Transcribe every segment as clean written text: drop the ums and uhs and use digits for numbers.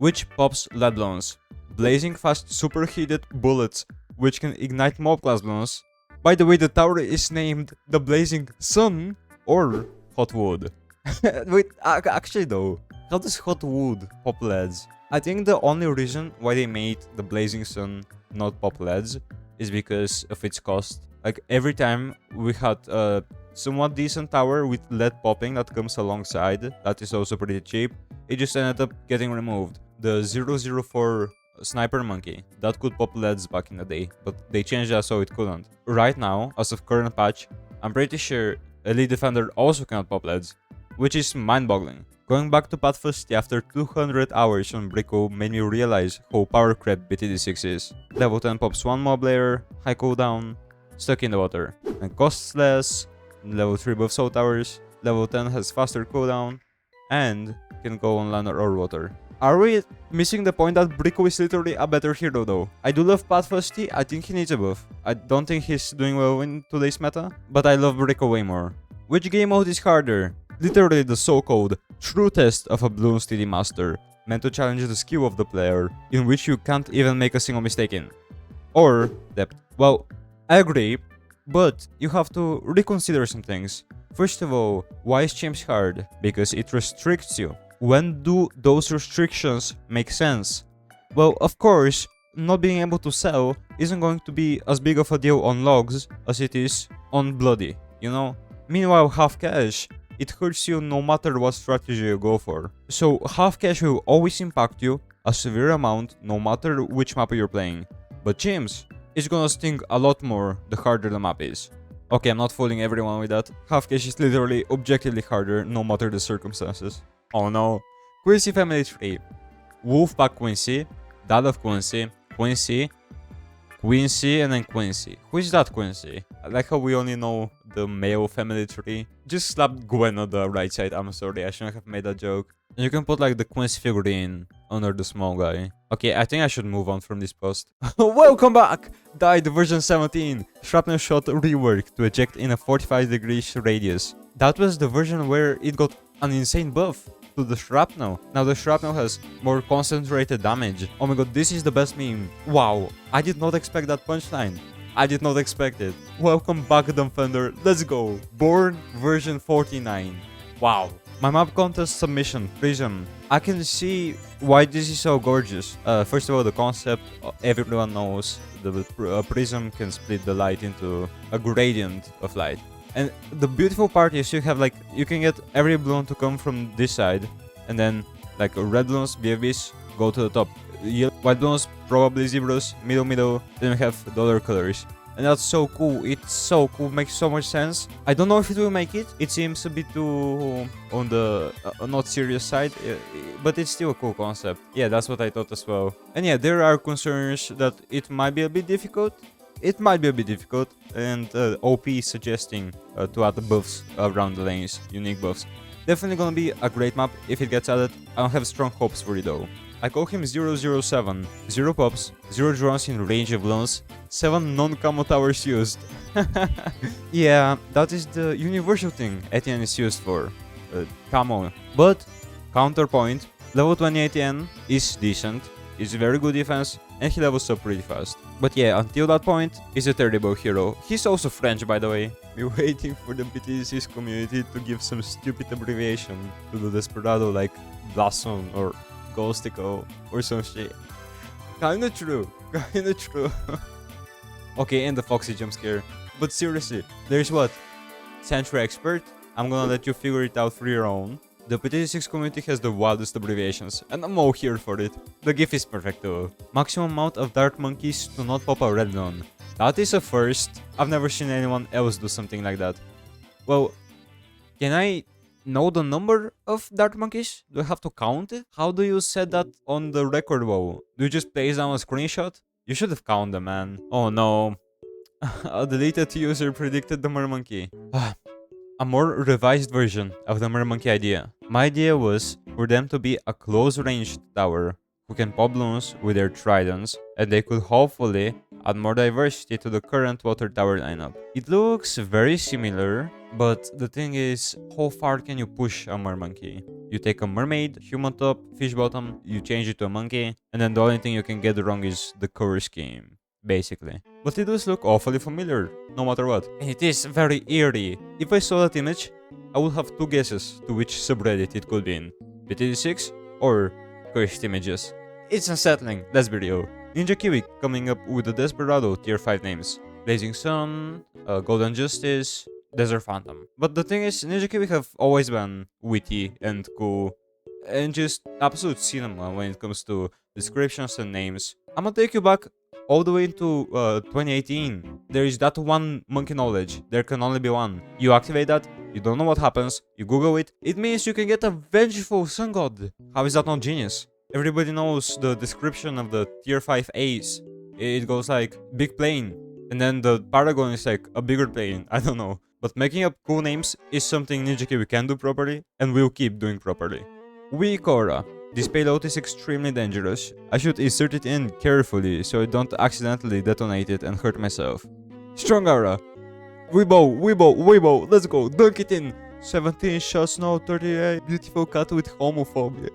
which pops lead balloons. Blazing fast superheated bullets, which can ignite mob class balloons. By the way, the tower is named the Blazing Sun or Hot Wood. Wait, actually though, how does Hot Wood pop LEDs? I think the only reason why they made the Blazing Sun not pop LEDs is because of its cost. Like every time we had a somewhat decent tower with LED popping that comes alongside, that is also pretty cheap, it just ended up getting removed. The 004 Sniper Monkey, that could pop LEDs back in the day, but they changed that so it couldn't. Right now, as of current patch, I'm pretty sure Elite Defender also cannot pop LEDs, which is mind-boggling. Going back to Pathfusty after 200 hours on Brico made me realize how power crept BTD6 is. Level 10 pops 1 mob layer, high cooldown, stuck in the water, and costs less. Level 3 buffs all towers, level 10 has faster cooldown, and can go on land or water. Are we missing the point that Brico is literally a better hero though? I do love Pathfusty, I think he needs a buff. I don't think he's doing well in today's meta, but I love Brico way more. Which game mode is harder? Literally the so-called true test of a Bloons TD master, meant to challenge the skill of the player, in which you can't even make a single mistake in. Or depth. Well, I agree, but you have to reconsider some things. First of all, why is Champs hard? Because it restricts you. When do those restrictions make sense? Well, of course, not being able to sell isn't going to be as big of a deal on logs as it is on bloody, you know? Meanwhile, half cash, it hurts you no matter what strategy you go for. So half cash will always impact you a severe amount no matter which map you're playing. But Champs, it's gonna sting a lot more the harder the map is. Okay, I'm not fooling everyone with that. Half cash is literally objectively harder no matter the circumstances. Oh no. Quincy family tree. Wolfpack Quincy, Dad of Quincy, Quincy, Quincy, and then Quincy. Who is that Quincy? I like how we only know the male family tree. Just slapped Gwen on the right side. I'm sorry, I shouldn't have made that joke. And you can put like the Quincy figurine under the small guy. Okay, I think I should move on from this post. Welcome back! Died version 17. Shrapnel shot reworked to eject in a 45 degrees radius. That was the version where it got an insane buff to the shrapnel. Now the shrapnel has more concentrated damage. Oh my god, this is the best meme. Wow, I did not expect that punchline. I did not expect it. Welcome back, Dumbfender. Let's go. Born version 49. Wow. My map contest submission, Prism. I can see why this is so gorgeous. First of all, the concept, everyone knows. The prism can split the light into a gradient of light. And the beautiful part is you have like, you can get every balloon to come from this side, and then like red balloons, BFBs, go to the top. Yellow, white balloons, probably zebras, middle, then we have the other colors. And that's so cool, it's so cool, makes so much sense. I don't know if it will make it, it seems a bit too on the not serious side, but it's still a cool concept. Yeah, that's what I thought as well. And yeah, there are concerns that it might be a bit difficult. It might be a bit difficult, and OP is suggesting to add the buffs around the lanes, unique buffs. Definitely gonna be a great map if it gets added. I don't have strong hopes for it though. I call him 007, 0 pops, 0 drones in range of balloons, 7 non-camo towers used. Yeah, that is the universal thing Etienne is used for, camo. But, counterpoint, level 20 Etienne is decent, is very good defense, and he levels up pretty fast. But yeah, until that point, he's a terrible hero. He's also French, by the way. We're waiting for the BTD6 community to give some stupid abbreviation to the Desperado, like Blasson or Ghostico or some shit. Kinda true. Kinda true. Okay, and the Foxy jump scare. But seriously, there's what? Sentry Expert? I'm gonna let you figure it out for your own. The BTD6 community has the wildest abbreviations, and I'm all here for it. The GIF is perfect too. Maximum amount of dart monkeys to not pop a red balloon. That is a first. I've never seen anyone else do something like that. Well, can I know the number of dart monkeys? Do I have to count it? How do you set that on the record wall? Do you just place down a screenshot? You should have counted them, man. Oh no. A deleted user predicted the mermonkey. A more revised version of the mermonkey idea. My idea was for them to be a close-ranged tower who can pop balloons with their tridents, and they could hopefully add more diversity to the current water tower lineup. It looks very similar But the thing is, how far can you push a mermonkey? You take a mermaid, human top, fish bottom, you change it to a monkey, and then the only thing you can get wrong is the color scheme, basically. But it does look awfully familiar, no matter what. And it is very eerie. If I saw that image, I would have two guesses to which subreddit it could be in. BTD6 or Cursed Images. It's unsettling, let's be real. Ninja Kiwi coming up with the Desperado tier 5 names. Blazing Sun, Golden Justice, Desert Phantom. But the thing is, Ninja Kiwi have always been witty and cool, and just absolute cinema when it comes to descriptions and names. I'm gonna take you back all the way into 2018. There is that one monkey knowledge. There can only be one. You activate that, you don't know what happens, you Google it, it means you can get a vengeful sun god. How is that not genius? Everybody knows the description of the tier 5 A's. It goes like, big plane, and then the Paragon is like a bigger plane, I don't know. But making up cool names is something Ninja Kiwi can do properly, and will keep doing properly. Weak Aura. This payload is extremely dangerous. I should insert it in carefully so I don't accidentally detonate it and hurt myself. Strong Aura. Weibo, let's go, dunk it in! 17 shots now, 38, beautiful cat with homophobia.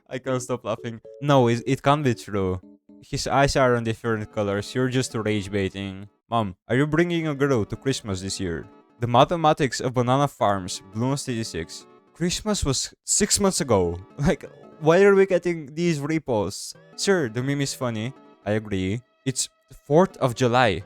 I can't stop laughing. No, it can't be true. His eyes are on different colors, you're just rage baiting. Mom, are you bringing a girl to Christmas this year? The mathematics of banana farms, Bloons TD6. Christmas was 6 months ago. Like, why are we getting these reposts? Sure, the meme is funny. I agree. It's 4th of July.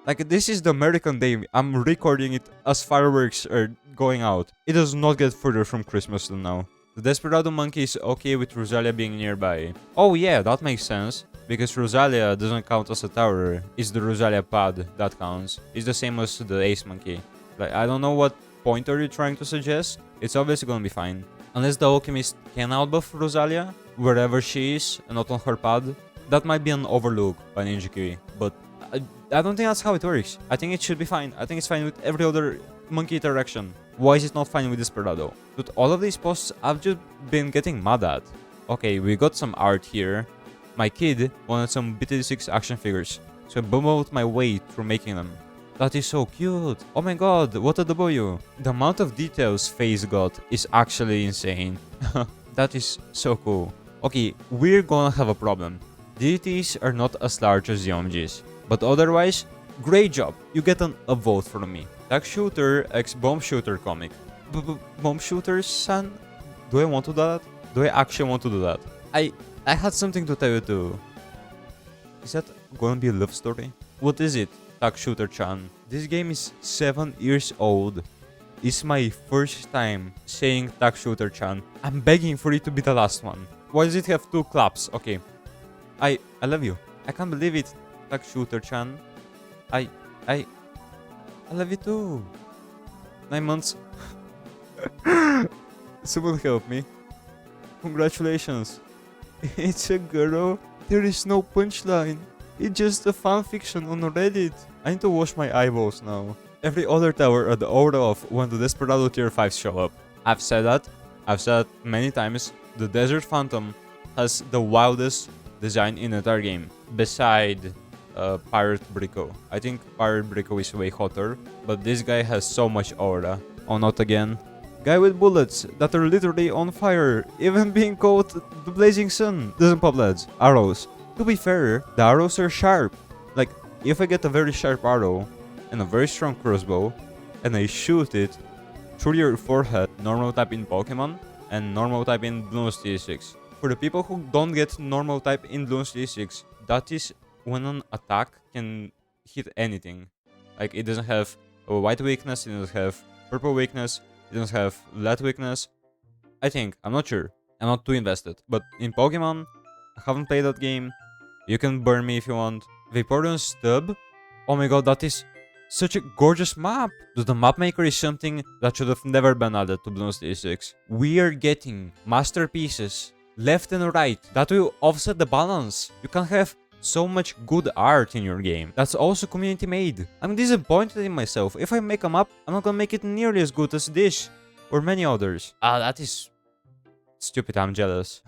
Like, this is the American day. I'm recording it as fireworks are going out. It does not get further from Christmas than now. The Desperado monkey is okay with Rosalia being nearby. Oh yeah, that makes sense. Because Rosalia doesn't count as a tower. It's the Rosalia pad that counts. It's the same as the Ace monkey. Like, I don't know what point are you trying to suggest. It's obviously gonna be fine. Unless the alchemist can outbuff Rosalia, wherever she is, and not on her pad. That might be an overlook by Ninja Kiwi. But I don't think that's how it works. I think it should be fine. I think it's fine with every other monkey interaction. Why is it not fine with Desperado? With all of these posts, I've just been getting mad at. Okay, we got some art here. My kid wanted some BTD6 action figures, so I bumbled my way through making them. That is so cute. Oh my god, what a W. The amount of details FaZe got is actually insane. That is so cool. Okay, we're gonna have a problem. DDTs are not as large as the OMGs. But otherwise, great job. You get a vote from me. Tag Shooter x Bomb Shooter comic. Bomb Shooter, son? Do I want to do that? Do I actually want to do that? I had something to tell you too. Is that gonna be a love story? What is it, Tag Shooter-chan? This game is 7 years old. It's my first time saying Tag Shooter-chan. I'm begging for it to be the last one. Why does it have 2 claps? Okay. I love you. I can't believe it, Tag Shooter-chan. I love you too. 9 months. Someone help me. Congratulations. It's a girl. There is no punchline. It's just a fanfiction on Reddit. I need to wash my eyeballs now. Every other tower at the order of when the Desperado tier 5s show up. I've said that many times. The Desert Phantom has the wildest design in the entire game. Beside Pirate Brico. I think Pirate Brico is way hotter, but this guy has so much aura. Oh, not again. Guy with bullets that are literally on fire, even being called the Blazing Sun. Doesn't pop lads. Arrows. To be fair, the arrows are sharp. Like, if I get a very sharp arrow and a very strong crossbow, and I shoot it through your forehead, normal type in Pokemon, and normal type in Bloons TD6. For the people who don't get normal type in Bloons TD6, that is when an attack can hit anything. Like, it doesn't have a white weakness, it doesn't have purple weakness, it doesn't have lead weakness. I think, I'm not sure. I'm not too invested. But in Pokemon, I haven't played that game. You can burn me if you want. Vaporeon Stub? Oh my god, that is such a gorgeous map. The map maker is something that should have never been added to Bloons TD6. We are getting masterpieces left and right that will offset the balance. You can have so much good art in your game that's also community made. I'm disappointed in myself. If I make a map, I'm not gonna make it nearly as good as this or many others. That is stupid. I'm jealous.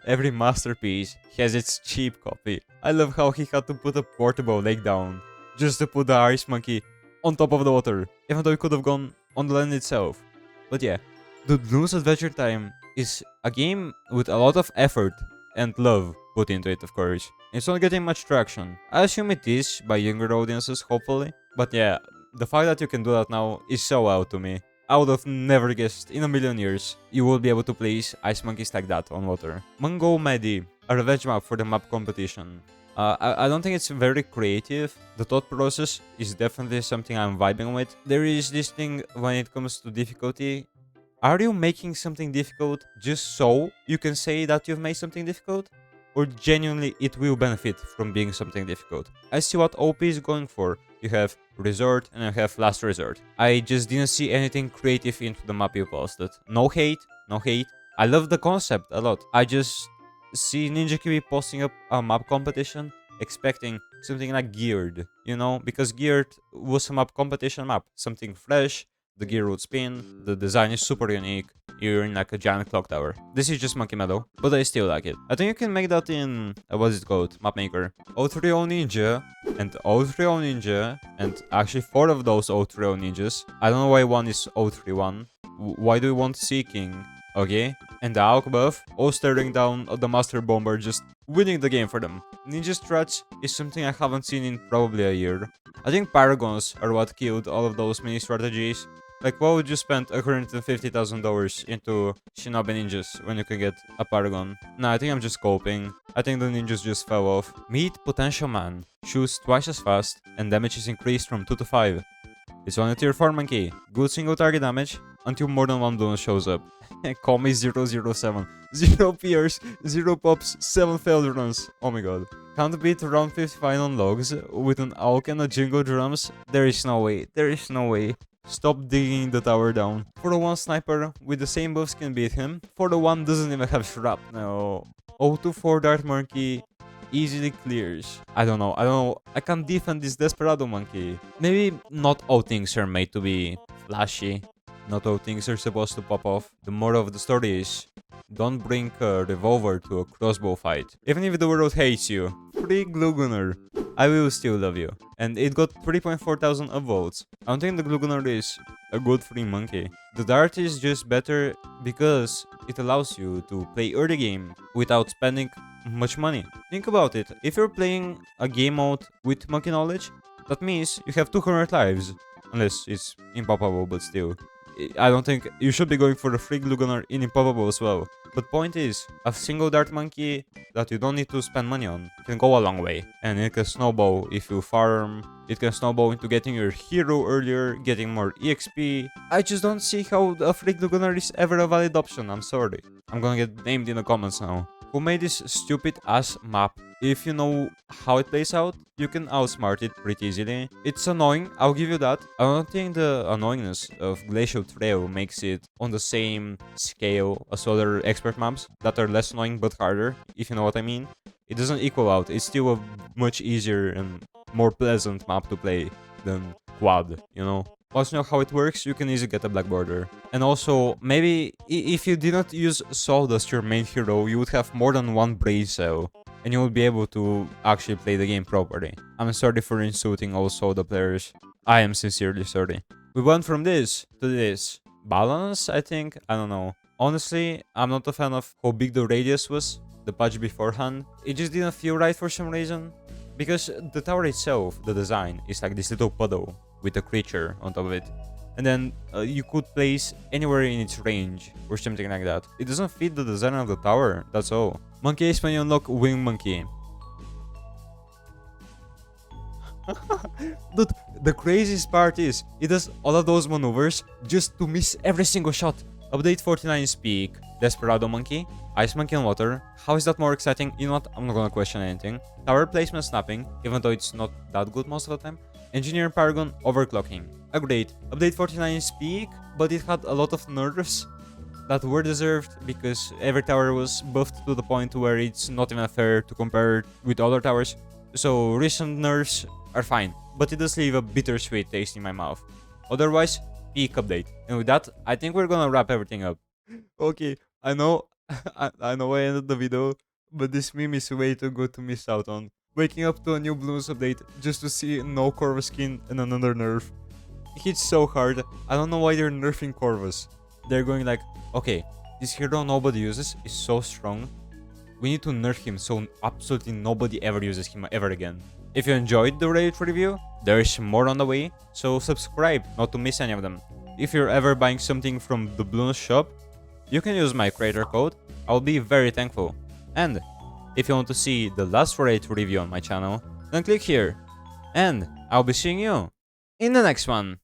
Every masterpiece has its cheap copy. I love how he had to put a portable leg down just to put the ice monkey on top of the water, even though he could have gone on the land itself. But yeah, the Bloons Adventure Time is a game with a lot of effort and love put into it, of course. It's not getting much traction. I assume it is by younger audiences, hopefully. But yeah, the fact that you can do that now is so wow to me. I would have never guessed in a million years you will be able to place ice monkeys like that on water. Mungo Medi, a revenge map for the map competition. I don't think it's very creative. The thought process is definitely something I'm vibing with. There is this thing when it comes to difficulty. Are you making something difficult just so you can say that you've made something difficult? Or genuinely it will benefit from being something difficult? I see what OP is going for. You have Resort and you have Last Resort. I just didn't see anything creative into the map you posted. No hate, no hate. I love the concept a lot. I just see Ninja Kiwi posting up a map competition expecting something like Geared, you know? Because Geared was a map competition map. Something fresh, the gear would spin, the design is super unique, you're in like a giant clock tower. This is just Monkey Meadow, but I still like it. I think you can make that in, what is it called? Mapmaker. O3O Ninja, and O3O Ninja, and actually 4 of those O3O Ninjas. I don't know why one is O31. Why do you want Seeking? Okay. And the Alk buff, all staring down at the Master Bomber, just winning the game for them. Ninja Stretch is something I haven't seen in probably a year. I think Paragons are what killed all of those mini strategies. Like, why would you spend $150,000 into Shinobi Ninjas when you can get a Paragon? Nah, I think I'm just coping. I think the ninjas just fell off. Meet Potential Man. Shoots twice as fast, and damage is increased from 2 to 5. It's on a tier 4 monkey. Good single target damage until more than one bloon shows up. Call me 007. 0 pierce, 0 pops, 7 failed runs. Oh my god. Can't beat round 55 on logs with an Alk and a Jingle Drums? There is no way. There is no way. Stop digging the tower down. 401 Sniper with the same buffs can beat him. 401 doesn't even have shrapnel. 024 Dart Monkey easily clears. I don't know. I can't defend this Desperado monkey. Maybe not all things are made to be flashy. Not all things are supposed to pop off. The moral of the story is, don't bring a revolver to a crossbow fight. Even if the world hates you. Free Glue Gunner. I will still love you. And it got 3.4 thousand upvotes. I don't think the Glue Gunner is a good free monkey. The Dart is just better because it allows you to play early game without spending much money. Think about it. If you're playing a game mode with monkey knowledge, that means you have 200 lives. Unless it's impoppable, but still. I don't think you should be going for the free Glue Gunner in impoppable as well. But point is, a single Dart Monkey that you don't need to spend money on can go a long way. And it can snowball if you farm. It can snowball into getting your hero earlier, getting more EXP. I just don't see how a free Glue Gunner is ever a valid option, I'm sorry. I'm gonna get named in the comments now. Who made this stupid ass map? If you know how it plays out, you can outsmart it pretty easily. It's annoying, I'll give you that. I don't think the annoyingness of Glacial Trail makes it on the same scale as other expert maps that are less annoying but harder, if you know what I mean. It doesn't equal out, it's still a much easier and more pleasant map to play than Quad, you know? Once you know how it works, you can easily get a black border. And also, maybe if you did not use Salt as your main hero, you would have more than one Braid Cell, and you would be able to actually play the game properly. I'm sorry for insulting all Soda players. I am sincerely sorry. We went from this to this. Balance, I think? I don't know. Honestly, I'm not a fan of how big the radius was, the patch beforehand. It just didn't feel right for some reason. Because the tower itself, the design, is like this little puddle with a creature on top of it. And then you could place anywhere in its range or something like that. It doesn't fit the design of the tower, that's all. Monkey Ace when you unlock Wing Monkey. Dude, the craziest part is, it does all of those maneuvers just to miss every single shot. Update 49 Speak, Desperado Monkey, Ice Monkey on Water. How is that more exciting? You know what, I'm not gonna question anything. Tower placement snapping, even though it's not that good most of the time. Engineer Paragon overclocking. Agreed. Update 49 Speak, but it had a lot of nerfs that were deserved because every tower was buffed to the point where it's not even fair to compare with other towers. So recent nerfs are fine, but it does leave a bittersweet taste in my mouth. Otherwise, peak update. And with that, I think we're gonna wrap everything up. Okay, I know I know I ended the video, but this meme is way too good to miss out on. Waking up to a new Bloons update just to see no Corvus skin and another nerf. hits so hard. I don't know why they're nerfing Corvus. They're going like, okay, this hero nobody uses is so strong. We need to nerf him so absolutely nobody ever uses him ever again. If you enjoyed the Reddit review, there is more on the way, so subscribe not to miss any of them. If you're ever buying something from the Bloons shop, you can use my creator code. I'll be very thankful. And if you want to see the last Reddit review on my channel, then click here. And I'll be seeing you in the next one.